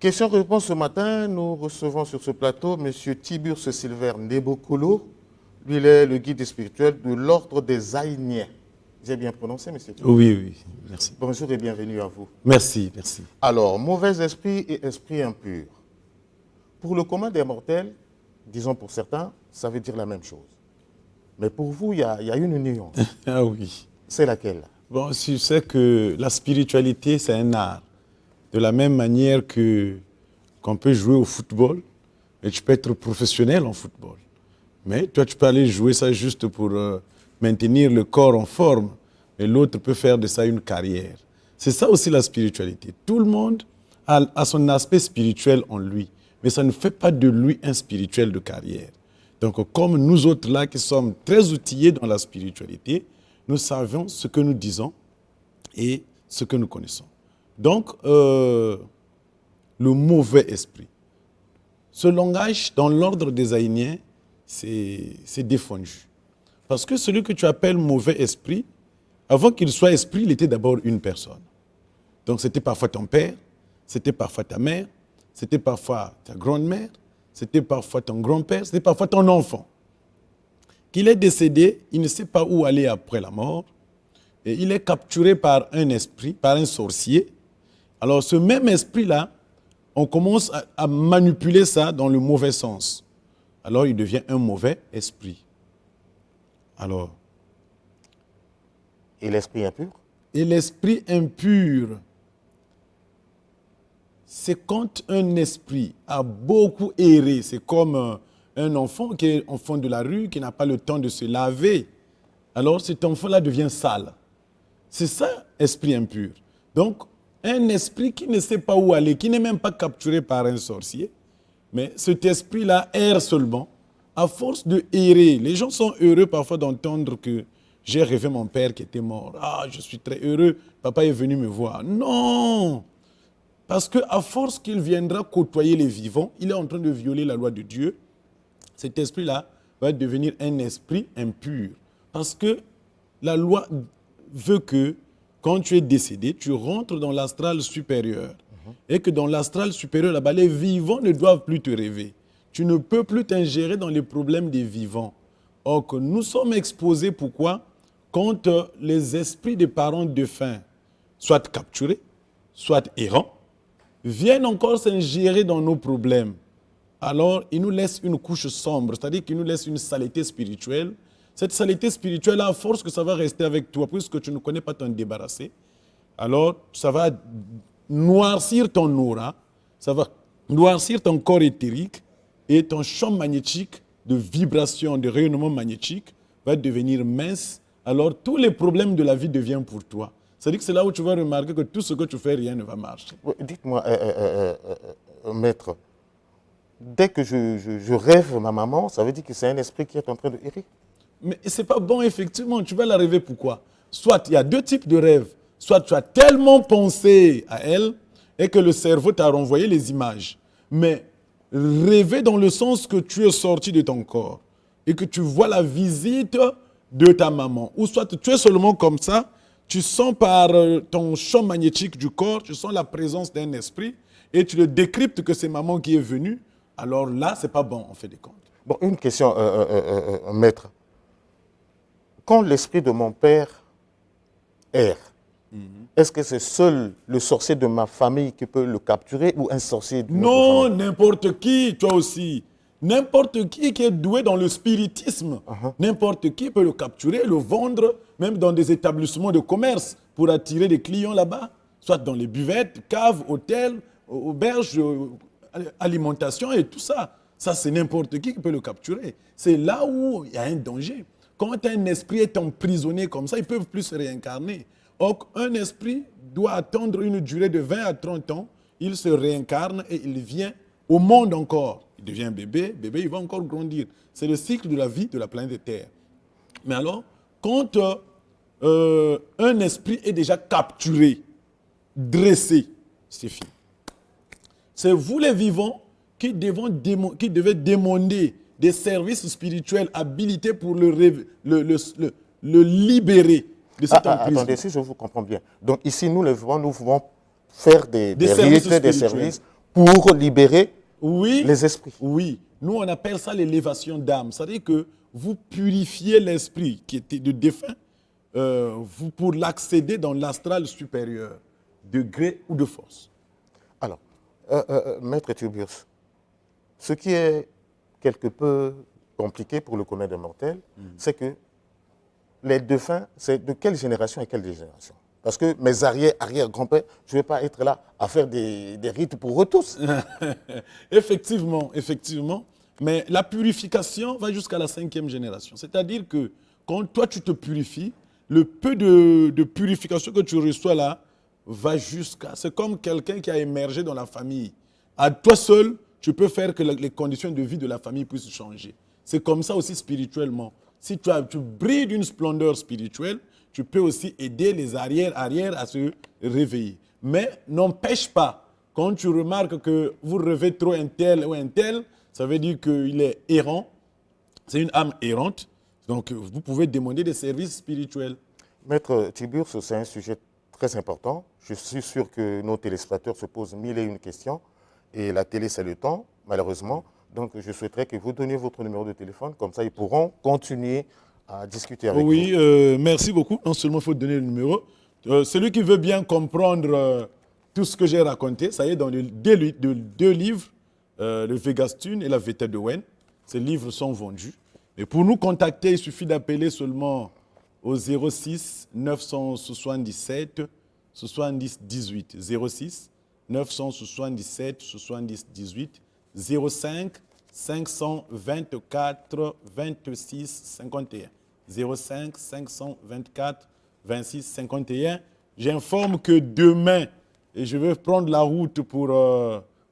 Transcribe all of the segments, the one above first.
Question-réponse ce matin, nous recevons sur ce plateau M. Tiburce Silver Nebokolo. Lui, il est le guide spirituel de l'ordre des Aïniens. J'ai bien prononcé, M. Tiburce? Oui, oui, merci. Bonjour et bienvenue à vous. Merci, merci. Alors, mauvais esprit et esprit impur. Pour le commun des mortels, disons pour certains, ça veut dire la même chose. Mais pour vous, il y a une nuance. Ah oui. C'est laquelle? Bon, je sais que la spiritualité, c'est un art. De la même manière qu'on peut jouer au football, et tu peux être professionnel en football. Mais toi, tu peux aller jouer ça juste pour maintenir le corps en forme, et l'autre peut faire de ça une carrière. C'est ça aussi la spiritualité. Tout le monde a son aspect spirituel en lui, mais ça ne fait pas de lui un spirituel de carrière. Donc, comme nous autres là qui sommes très outillés dans la spiritualité, nous savons ce que nous disons et ce que nous connaissons. Donc, le mauvais esprit. Ce langage, dans l'ordre des Aïniens, c'est défendu. Parce que celui que tu appelles mauvais esprit, avant qu'il soit esprit, il était d'abord une personne. Donc, c'était parfois ton père, c'était parfois ta mère, c'était parfois ta grand-mère, c'était parfois ton grand-père, c'était parfois ton enfant. Qu'il est décédé, il ne sait pas où aller après la mort, et il est capturé par un esprit, par un sorcier. Alors ce même esprit-là, on commence à manipuler ça dans le mauvais sens. Alors il devient un mauvais esprit. Alors. Et l'esprit impur? Et l'esprit impur, c'est quand un esprit a beaucoup erré. C'est comme un enfant qui est enfant de la rue, qui n'a pas le temps de se laver. Alors cet enfant-là devient sale. C'est ça, esprit impur. Donc, un esprit qui ne sait pas où aller, qui n'est même pas capturé par un sorcier, mais cet esprit-là erre seulement, à force de errer. Les gens sont heureux parfois d'entendre que j'ai rêvé mon père qui était mort. Ah, je suis très heureux, papa est venu me voir. Non! Parce qu'à force qu'il viendra côtoyer les vivants, il est en train de violer la loi de Dieu. Cet esprit-là va devenir un esprit impur. Parce que la loi veut que quand tu es décédé, tu rentres dans l'astral supérieur. Et que dans l'astral supérieur, là-bas, les vivants ne doivent plus te rêver. Tu ne peux plus t'ingérer dans les problèmes des vivants. Or, que nous sommes exposés, pourquoi? Quand les esprits des parents défunts, soit capturés, soit errants, viennent encore s'ingérer dans nos problèmes. Alors, ils nous laissent une couche sombre, c'est-à-dire qu'ils nous laissent une saleté spirituelle. Cette saleté spirituelle, à force que ça va rester avec toi, puisque tu ne connais pas t'en débarrasser, alors ça va noircir ton aura, ça va noircir ton corps éthérique et ton champ magnétique de vibration, de rayonnement magnétique va devenir mince. Alors tous les problèmes de la vie deviennent pour toi. C'est-à-dire que c'est là où tu vas remarquer que tout ce que tu fais, rien ne va marcher. Dites-moi, maître, dès que je rêve ma maman, ça veut dire que c'est un esprit qui est en train de errer? Mais ce n'est pas bon, effectivement. Tu vas la rêver pourquoi? Soit il y a deux types de rêves. Soit tu as tellement pensé à elle et que le cerveau t'a renvoyé les images. Mais rêver dans le sens que tu es sorti de ton corps et que tu vois la visite de ta maman. Ou soit tu es seulement comme ça, tu sens par ton champ magnétique du corps, tu sens la présence d'un esprit et tu le décryptes que c'est maman qui est venue. Alors là, ce n'est pas bon, en fait des comptes. Bon, une question, maître. Quand l'esprit de mon père erre, est-ce que c'est seul le sorcier de ma famille qui peut le capturer ou un sorcier de Non, n'importe qui, toi aussi. N'importe qui est doué dans le spiritisme, n'importe qui peut le capturer, le vendre, même dans des établissements de commerce pour attirer des clients là-bas, soit dans les buvettes, caves, hôtels, auberges, alimentation et tout ça. Ça, c'est n'importe qui peut le capturer. C'est là où il y a un danger. Quand un esprit est emprisonné comme ça, ils ne peuvent plus se réincarner. Or, un esprit doit attendre une durée de 20 à 30 ans. Il se réincarne et il vient au monde encore. Il devient bébé, il va encore grandir. C'est le cycle de la vie de la planète Terre. Mais alors, quand un esprit est déjà capturé, dressé, c'est fini. C'est vous les vivants qui devez demander des services spirituels habilités pour le libérer de cette emprise. Attendez, si je vous comprends bien. Donc ici, nous, les vivants, nous pouvons faire des services pour libérer Oui, les esprits. oui. Nous, on appelle ça l'élévation d'âme. C'est-à-dire que vous purifiez l'esprit qui était de défunt vous, pour l'accéder dans l'astral supérieur, de gré ou de force. Alors, Maître Tubius, ce qui est quelque peu compliqué pour le commun des mortels, c'est que les défunts, c'est de quelle génération et quelle génération? Parce que mes arrière-grands-pères, je ne vais pas être là à faire des rites pour eux tous. Effectivement, effectivement. Mais la purification va jusqu'à la 5e génération. C'est-à-dire que quand toi, tu te purifies, le peu de purification que tu reçois là va jusqu'à... C'est comme quelqu'un qui a émergé dans la famille. À toi seul, tu peux faire que les conditions de vie de la famille puissent changer. C'est comme ça aussi spirituellement. Si tu brilles d'une splendeur spirituelle, tu peux aussi aider les arrière à se réveiller. Mais n'empêche pas, quand tu remarques que vous rêvez trop un tel ou un tel, ça veut dire qu'il est errant. C'est une âme errante. Donc, vous pouvez demander des services spirituels. Maître Tiburce, c'est un sujet très important. Je suis sûr que nos téléspectateurs se posent mille et une questions. Et la télé, c'est le temps, malheureusement. Donc, je souhaiterais que vous donniez votre numéro de téléphone. Comme ça, ils pourront continuer à discuter avec vous. Oui, merci beaucoup. Non seulement il faut donner le numéro. Celui qui veut bien comprendre tout ce que j'ai raconté, ça y est, dans les deux livres, le Vegastune et la Veta de Wen. Ces livres sont vendus. Et pour nous contacter, il suffit d'appeler seulement au 06 977 70 18. 06 977 70 18. 05 524 26 51. 05 524 26 51. J'informe que demain, je vais prendre la route pour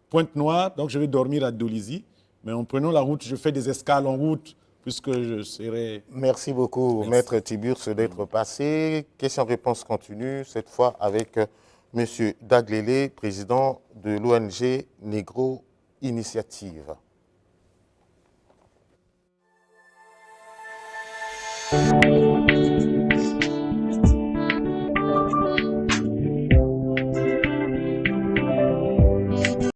Pointe-Noire, donc je vais dormir à Dolisie. Mais en prenant la route, je fais des escales en route, puisque je serai... Merci beaucoup, Merci. Maître Tiburce, d'être passé. Question-réponse continue, cette fois avec M. Daglélé, président de l'ONG Negro Initiative.